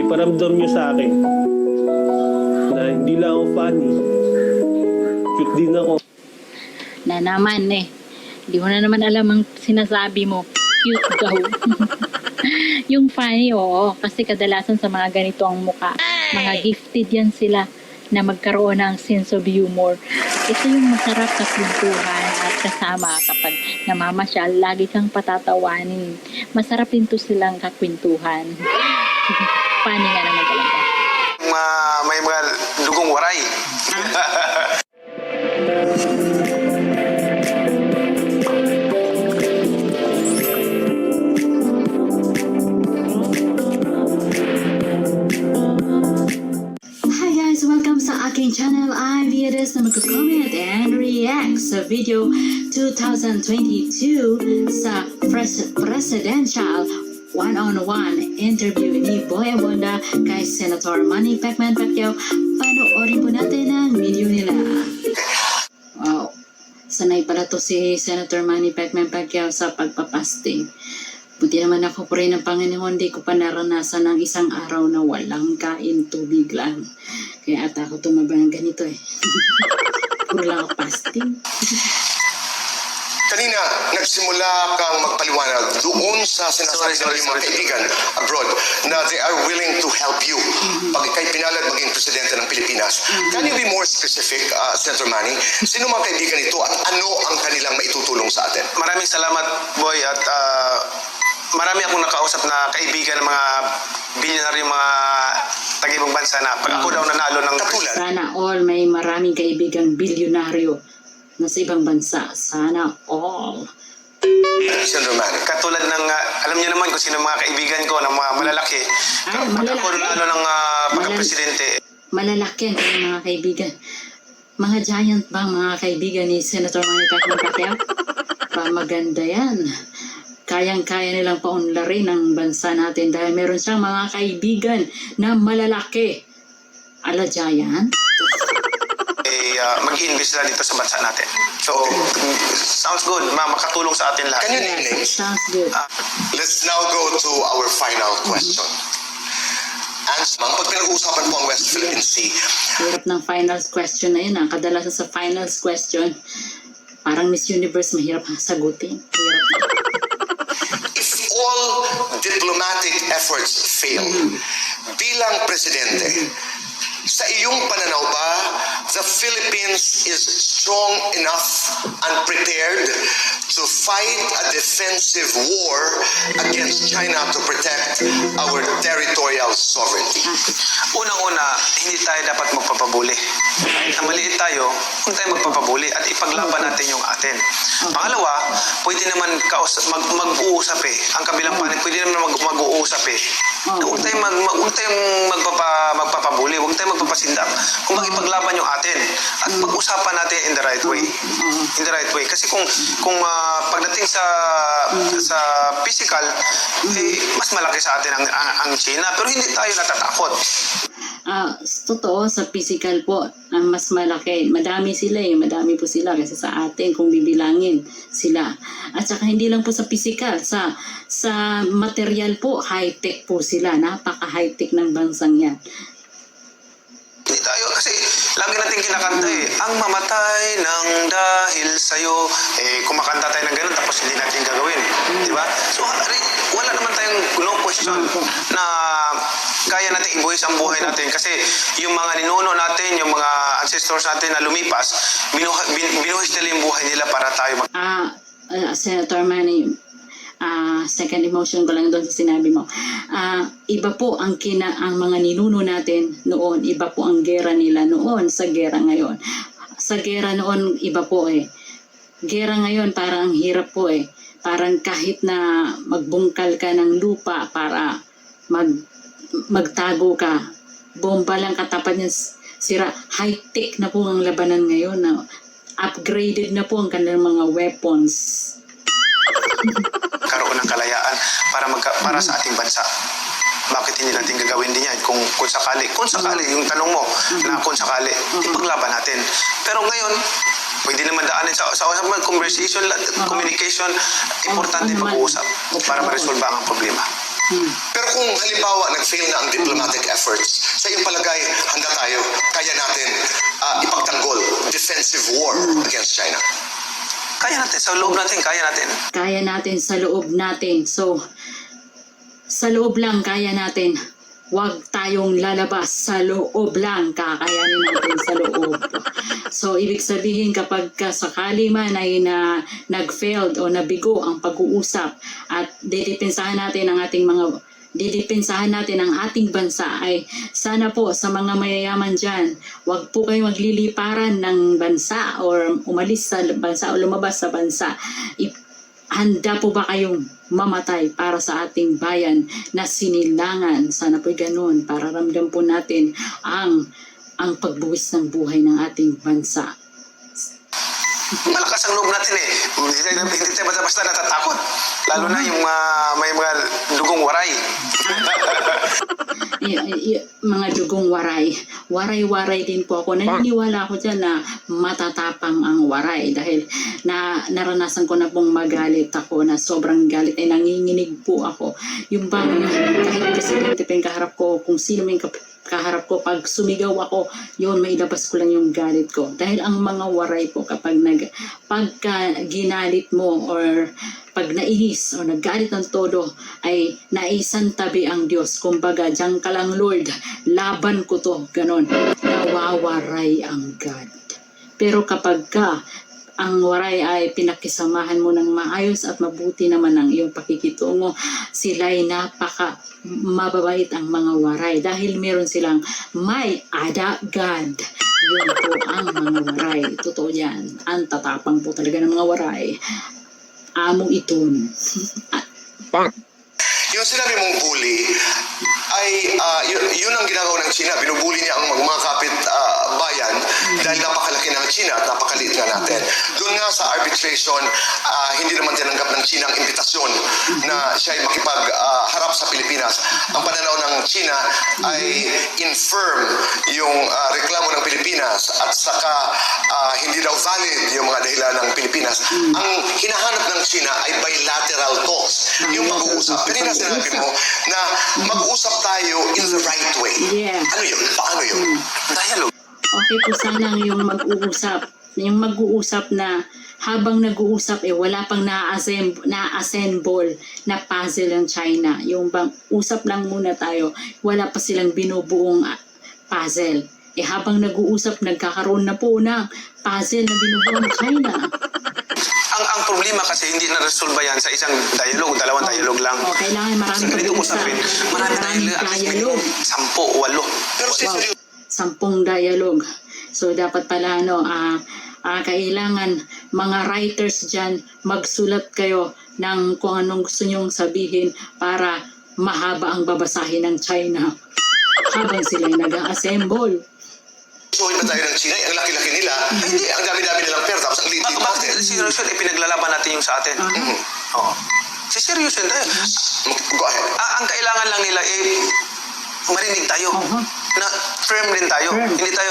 Iparamdam nyo sa akin na hindi lang ako funny, cute din ako. Na naman eh. Hindi mo na naman alam ang sinasabi mo. Cute daw. Yung funny, oo. Kasi kadalasan sa mga ganito ang muka. Mga gifted yan sila na magkaroon ng sense of humor. Ito yung masarap na kwentuhan at kasama kapag namamasyal, lagi kang patatawanin. Masarap din to silang kakwentuhan. Funny nga naman talaga. May mga dugong waray. Hi guys! Welcome sa aking channel. I'm Viedes na magko-comment and react sa video 2022 sa presidential one-on-one interview ni Boy Abunda kay Senator Manny Pacman Pacquiao. Panoorin po natin ang video nila. Wow! Sanay pala to si Senator Manny Pacman Pacquiao sa pagpapasting. Buti naman ako po rin ng Panginoon, di ko pa naranasan ng isang araw na walang kain, tubig lang. Kaya ata ako tumaba ng ganito eh. Puro lang ako fasting. Kanina, nagsimula kang magpaliwanag doon sa sinasabi ng mga kaibigan abroad na they are willing to help you pag ikay pinalad maging presidente ng Pilipinas. Can you be more specific, Senator Manny? Sino mga kaibigan ito at ano ang kanilang maitutulong sa atin? Maraming salamat, Boy, at marami akong nakausap na kaibigan ng mga bilyonaryong mga taga-ibang bansa na pag ako daw nanalo ng katulad. Sana all may maraming kaibigang bilyonaryo na sa ibang bansa. Sana all. Senator Manny. Katulad ng, alam niyo naman kung sino mga kaibigan ko ng mga malalaki. Pag ako nanalo ng pagka-presidente. Malalaki ang kanyang mga kaibigan. Mga giant ba ang mga kaibigan ni Senator Manny Pacman Pacquiao? Maganda yan. Kayang-kaya nilang paunlarin ang bansa natin dahil meron siyang mga kaibigan na malalaki. Ala giant? Mag-i-invest sila dito sa bansa natin. So, sounds good. Makatulong sa atin lahat. Can you name names? Sounds good. Let's now go to our final question. Pag pinag-uusapan po ang West Philippine Sea, Hirap ng finals question na yun. Kadalasan sa finals question, parang Miss Universe mahirap sagutin. Hirap. if all diplomatic efforts fail, bilang presidente, sa iyong pananaw ba, the Philippines is strong enough and prepared to fight a defensive war against China to protect our territorial sovereignty? Unang-una, hindi tayo dapat magpapabuli. Kahit na maliit tayo, huwag tayo magpapabuli at ipaglaban natin yung atin. Pangalawa, pwede naman mag-uusap eh. Ang kabilang panig, pwede naman mag-uusap eh. Huwag tayong magpapabuli, huwag tayong magpapasindak. Kung ipaglaban yung atin at pag-usapan natin in the right way. In the right way. Kasi kung pagdating sa physical, mas malaki sa atin ang China. Pero hindi tayo natatakot. Totoo, sa physical po, mas malaki. Madami sila eh. Madami po sila kasi sa atin kung bibilangin sila. At saka hindi lang po sa physical, sa material po, high-tech po sila. Napaka-high-tech ng bansang yan. Hindi tayo, kasi lagi natin kinakanta eh. Ang mamatay ng dahil sa'yo. Kumakanta tayo ng ganun tapos hindi natin gagawin. Diba? So, wala naman tayong no question na kaya natin ibuhis ang buhay natin. Kasi yung mga ninuno natin, yung mga ancestors natin na lumipas, binuhis nila yung buhay nila para tayo Senator Manny, second emotion ko lang doon sa sinabi mo. Iba po ang mga ninuno natin noon, iba po ang gera nila noon sa gera ngayon. Sa gera noon, iba po eh. Gera ngayon, parang ang hirap po eh. Parang kahit na magbungkal ka ng lupa para magtago ka, bomba lang katapat niya sira. High-tech na po ang labanan ngayon. upgraded na po ang kanilang mga weapons. Karoon ng kalayaan para sa ating bansa. Bakit hindi natin gagawin din yan kung sakali yung tanong mo na kung sakali, ipaglaban natin. Pero ngayon, pwede naman daanin sa conversation, communication, importante pag-uusap para ma-resolve ang problema. Pero kung halimbawa nag-fail na ang diplomatic efforts, sa iyong palagay, handa tayo, kaya natin ipagtanggol defensive war against China? Kaya natin, sa loob natin, kaya natin. Kaya natin sa loob natin. So, sa loob lang kaya natin. Huwag tayong lalabas, sa loob lang kakayanin natin sa loob. So, ibig sabihin kapag sakali man ay nag-failed o nabigo ang pag-uusap at didepensahan natin ang ating bansa ay sana po sa mga mayayaman dyan, huwag po kayong magliliparan ng bansa or umalis sa bansa o lumabas sa bansa. Handa po ba kayong mamatay para sa ating bayan na sinilangan? Sana po'y ganun para ramdam po natin ang pagbuwis ng buhay ng ating bansa. Malakas ang loob natin eh. Hindi tayo basta natatakot. Lalo na yung may mga dugong waray. Mga dugong waray. Waray-waray din po ako. Naniniwala ako dyan na matatapang ang waray dahil naranasan ko na pong magalit ako na sobrang galit ay nanginginig po ako. Yung bang kahit presidente pa yung kaharap ko, kung sino may kaharap ko, pag sumigaw ako, yun, mailabas ko lang yung galit ko. Dahil ang mga waray po, pagka ginalit mo or pag nainis o naggalit ng todo, ay naisantabi ang Diyos. Kumbaga, diyan ka lang Lord, laban ko to, ganon. Nawawaray ang God. Pero kapag ang waray ay pinakisamahan mo ng maayos at mabuti naman ang iyong pakikitungo, sila'y napaka mababait ang mga waray dahil meron silang may ada God. Yun po ang mga waray. Totoo yan. Ang tatapang po talaga ng mga waray. Among iton. Yung sinabi mong bully, ay yun ang ginagawa ng China. Binubuli niya ang mga kapit bayan dahil napakalaki ng China at napakaliit na natin. Doon nga sa arbitration, hindi naman tinanggap ng China ang imbitasyon na siya ay makipagharap sa Pilipinas. Ang pananaw ng China ay infirm yung reklamo ng Pilipinas at saka hindi daw valid yung mga dahilan ng Pilipinas. Ang hinahanap ng China ay bilateral talks, yung pag-uusap. Kanina sinabi mo na mag-usap tayo in the right way. Yeah. Ano yun? Paano yun? Dialogue. Okay po sana yung mag-uusap. Yung mag-uusap na habang nag-uusap wala pang na-assemble na puzzle ng China. Yung bang usap lang muna tayo, wala pa silang binubuong puzzle. Habang nag-uusap, nagkakaroon na po ng puzzle na binubuo ng China. Ang problema kasi hindi na-resolve yan sa isang dialogue, dalawang dialogue lang. Kailangan maraming pag-uusap. Marami dialogue. 10, 8. Pero seryoso. 10 dialogue. So dapat pala kailangan mga writers dyan magsulat kayo ng kung anong gusto nyong sabihin para mahaba ang babasahin ng China habang sila'y nag-assemble. So, iba tayo ng China, ang laki-laki nila. Hindi, ang dami-dami nilang pera, tapos ang liit-liit natin. Si seryoso, pinaglalaban natin yung sa atin. Oo. Si seryoso, Go ahead. ang kailangan lang nila marinig tayo. Na firm din tayo. Hindi tayo,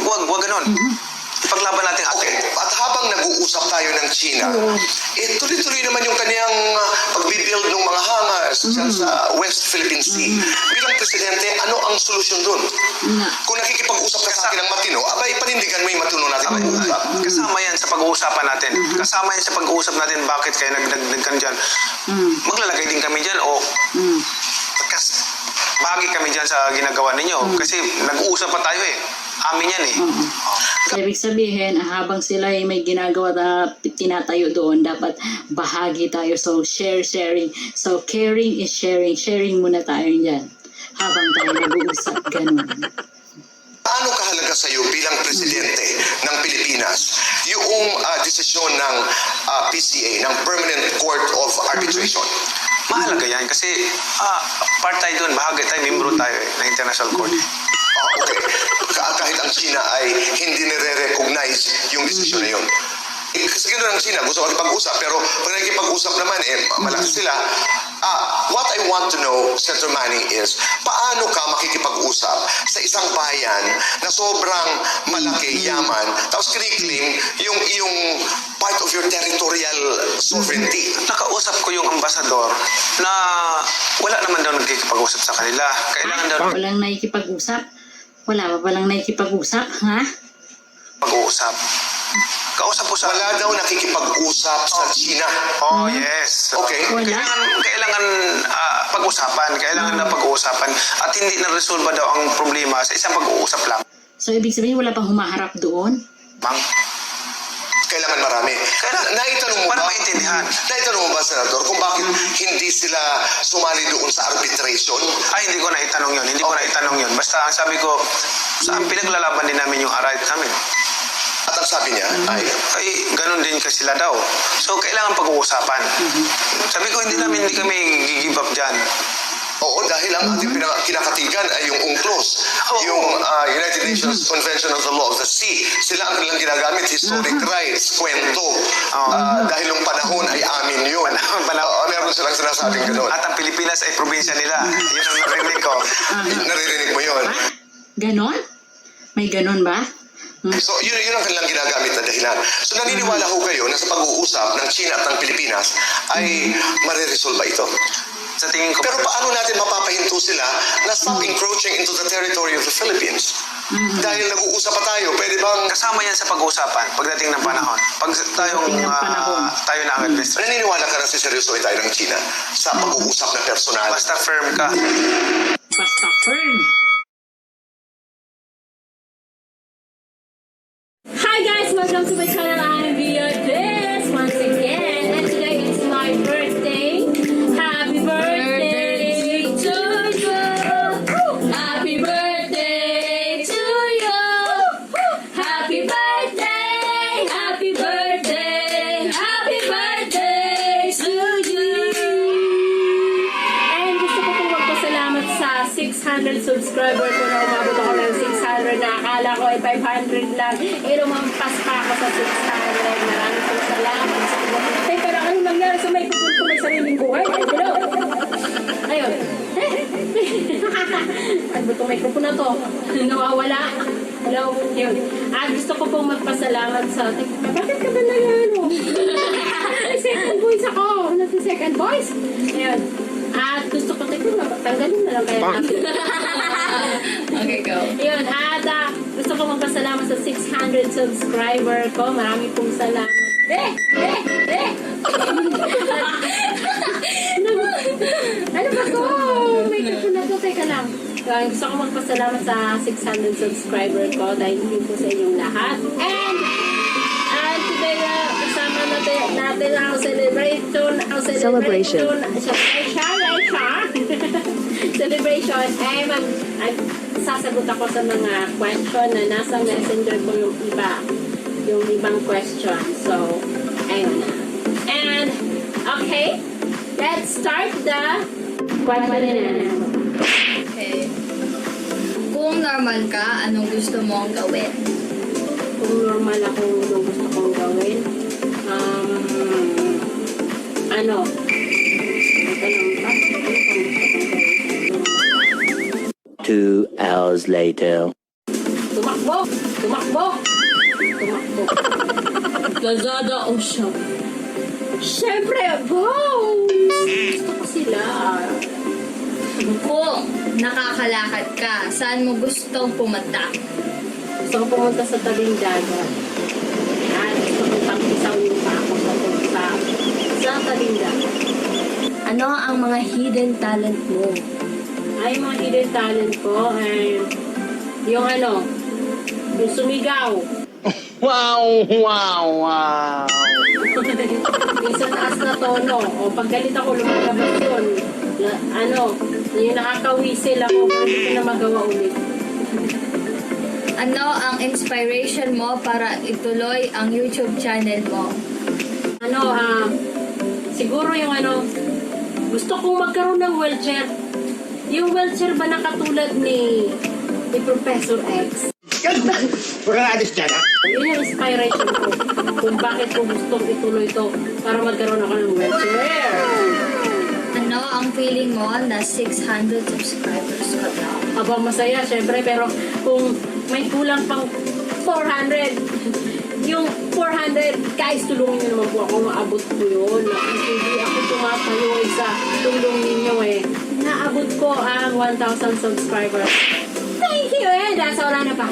wag ganon. Ipaglaban natin. Okay. At habang nag-uusap tayo ng China, tuloy-tuloy naman yung kanyang pagbibuild ng mga hangars sa West Philippine Sea. Bilang presidente, ano ang solusyon doon? Kung nakikipag-usap ka sa akin ng matino, abay, panindigan mo yung matino natin mag-uusap. Kasama yan sa pag-uusapan natin. Kasama yan sa pag-uusap natin bakit kayo nagdagdag dyan. Maglalagay din kami dyan bahagi kami dyan sa ginagawa ninyo. Kasi nag-uusap pa tayo Amin yan Ibig sabihin, habang sila ay may ginagawa na tinatayo doon, dapat bahagi tayo. So, sharing. So, caring is sharing. Sharing muna tayo dyan habang tayo nag-uusap. Ganun. Paano kahalaga sa iyo bilang presidente ng Pilipinas yung desisyon ng PCA, ng Permanent Court of Arbitration? Mahalaga yan kasi part tayo doon, bahagi tayo, membro tayo ng International Court. Okay. Kahit ang China ay hindi nire-recognize recognize yung desisyon na yun. Kasi gano'n ang China, gusto makipag-usap, pero pag nakikipag-usap naman, malakas sila. What I want to know, Senator Manny, is paano ka makikipag-usap sa isang bayan na sobrang malaki, yaman, tapos kiniklaim yung iyong part of your territorial sovereignty? Nakausap ko yung ambasador na wala naman daw nagkikipag-usap sa kanila. Kailangan daw Walang nakikipag-usap? Wala ba palang nakikipag-usap, ha? pag-uusap. Kausap po sa... Wala daw nakikipag-usap sa China. Oh, yes. Okay. Kailangan pag-usapan. Kailangan na pag-uusapan. At hindi na-resolve daw ang problema sa isang pag-uusap lang. So, ibig sabihin, wala pang humaharap doon? Mang? Kailangan marami. Naitanong mo para ba? maintindihan. Naitanong mo ba, Senador, kung bakit hindi sila sumali doon sa arbitration? Ay, hindi ko naitanong yun. Hindi ko naitanong yun. Basta ang sabi ko, saan pinaglalaban din namin yung right namin. At ang sabi niya ay ganun din kasi sila daw. So, kailangan pag-uusapan. Sabi ko, hindi kami give up dyan. Oo, dahil ang ating kinakatigan ay yung UNCLOS, yung United Nations Convention on the Law of the Sea. Sila ang kanilang ginagamit, historic rights, kwento. Dahil yung panahon ay amin yun. Meron silang sinasabing gano'n. At ang Pilipinas ay probinsya nila. Yun ang narinig ko. Naririnig mo yun. Ganon? May ganon ba? So, yun ang kanilang ginagamit na dahilan. So, naniniwala ho kayo na sa pag-uusap ng China at ng Pilipinas ay mariresolve ba ito? Sa tingin ko. Pero paano natin mapapahinto sila na stop encroaching into the territory of the Philippines? Dahil nag-uusap pa tayo, pwede bang... Kasama yan sa pag-uusapan pagdating ng panahon. Pag tayo na ang administration. Naniniwala ka na siseryosohin tayo ng China sa pag-uusap na personal? Basta firm ka. Basta firm. Hi guys, welcome to my channel. I'm Via This once again, and today is my birthday. Happy birthday to you. Happy birthday to you. Happy birthday, happy birthday, happy birthday to you. And gusto ko pong magpasalamat sa 600 subscriber ko na umabot ako ng 600 na akala ko ay 500 lang. Lumampas pa ako sa 600. Maraming pong salamat sa inyo. Hey, pero ano nangyari sa may pupunto may sariling buhay? Ay, hello! Ayun. Ano itong microphone na to? Nawawala? Hello? Yun. At gusto ko pong magpasalamat sa... Bakit ka ba na yan? May second voice ako. Second voice? Ayun. At gusto ko, tanggalin na lang kaya natin. Okay, go. Yun, at gusto ko magpasalamat sa 600 subscriber ko. Marami pong salamat. Ano ba to? May kapon na to. Teka lang. Gusto ko magpasalamat sa 600 subscriber ko dahil hindi po sa inyong lahat. And today, kasama natin ang celebration. Celebration. Sasagot ako sa mga question na nasa messenger ko yung ibang question. So, ayun na. And, okay, let's start the question and answer. Okay. Kung normal ka, anong gusto mong gawin? Kung normal ako, anong gusto kong gawin? Ano? Ito lang ba? 2 hours later. Tumakbo! Lazada o shop. Siyempre, wow! Gusto ko sila. Kung nakakalakad ka, saan mo gustong pumunta? Gusto ko pumunta sa tabing dagat. Gusto ko pang-isawin pa ako sa tabing dagat. Ano ang mga hidden talent mo? Ay, mga hidden talent ko ay yung yung sumigaw. Wow! Yung sa taas na tono. O pag galit ako, lumalabas yun. Yung nakakawisil ako, pero hindi ko na magawa ulit. Ano ang inspiration mo para ituloy ang YouTube channel mo? Siguro yung gusto kong magkaroon ng wheelchair. Yung wheelchair ba na katulad ni Professor X? Huwag kang alis dyan, ha? Yun yung inspiration ko kung bakit ko gustong ituloy ito para magkaroon ako ng wheelchair. Ano ang feeling mo na 600 subscribers ka na? Abang masaya, syempre, pero kung may kulang pang 400, yung 400, guys, tulungan niyo naman po ako, maabot ko yun. Hindi ako tumatayoy sa tulong ninyo eh. Naabot ko ang 1,000 subscribers. Thank you eh, dahil sa wala na pa.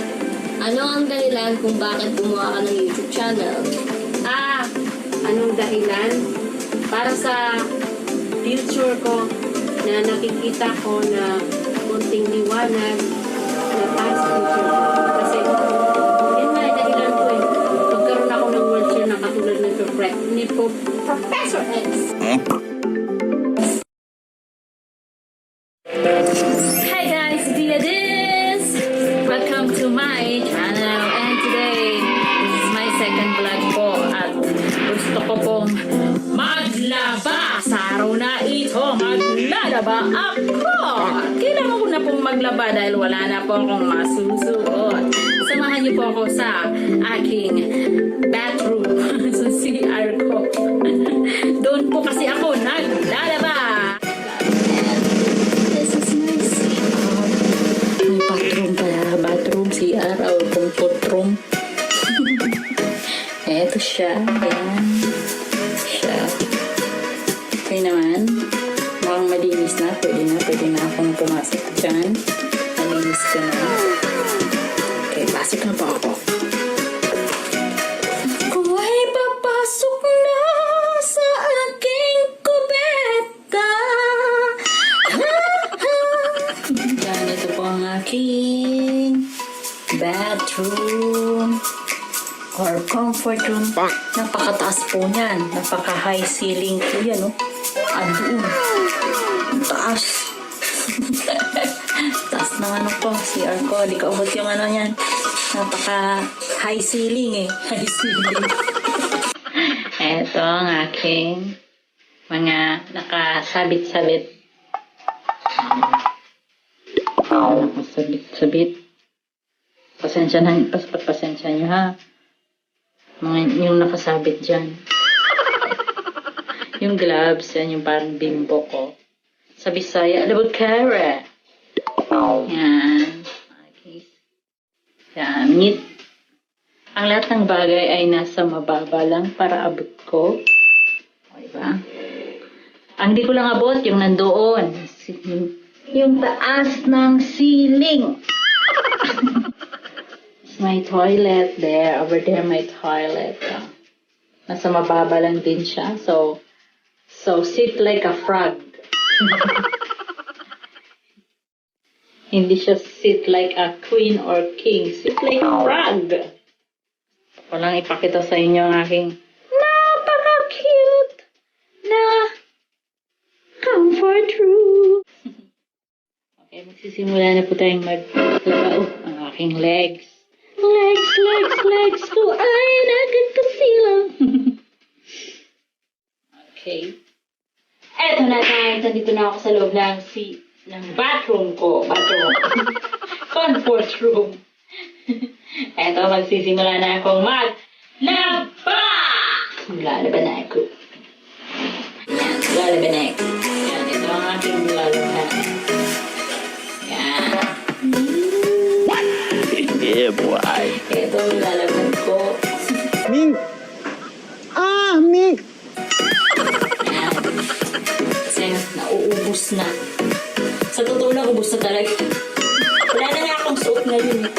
Ano ang dahilan kung bakit gumawa ka ng YouTube channel? Anong dahilan? Para sa future ko na nakikita ko na konting liwanag na para sa future ko. Kasi yun nga yung dahilan ko eh. Magkaroon ako ng wheelchair na katulad ni Professor X. Hi guys, Via this! Welcome to my channel and today this is my second vlog po at gusto ko pong maglaba sa araw na ito. Maglalaba ako! Kailangan ko na pong maglaba dahil wala na po akong masusuot. Samahan niyo po ako sa aking bathroom sa CR ko. Doon po kasi ako naglalaba. This is my CR. May bathroom pala. Bathroom, CR, o comfort room. Eto siya. Ayan. Siya. Okay naman. Mukhang malinis na. Pwede na akong pumasok dyan. Malinis ka na. Okay, pasok na po ako. Ako'y papasok na sa aking kubeta. Yan, ito po ang aking bathroom or comfort room. Napakataas po niyan. Napaka-high ceiling po yan, no? Andun. Ang taas. Taas ng ano po, CR ko. Di ka ubot yung ano yan. Napaka-high ceiling eh. High ceiling. Ito ang aking mga nakasabit-sabit. Nakasabit-sabit. Pasensya nyo ha. Yung nakasabit dyan. Yung gloves, yan yung parang bimbo ko. Sa Bisaya, alabot kara. Yan. Okay. Gamit. Ang lahat ng bagay ay nasa mababa lang para abot ko. Okay ba? Ang di ko lang abot, yung nandoon. Yung taas ng ceiling. My toilet there. Over there, my toilet. Nasa mababa lang din siya. So sit like a frog. Hindi siya sit like a queen or king. Sit like a frog. Walang ipakita sa inyo ang aking napaka-cute na comfort room. Okay, magsisimula na po tayong maglaba. Ang aking legs. Legs ko ay nagkakasilang. Okay. Eto na guys, nandito na ako sa loob ng bathroom ko. Comfort room. Eto, magsisimula na akong maglaba! Maglalaba na ako. Yan, maglalaba na ako. Yan, ito ang aking maglalaba. Yan. Yeah, boy. Ito, maglalaba ko. Ming! Ming! Yan. Kasi nauubos na. Sa totoo na, ubos na talaga. Wala na nga akong suot ngayon eh.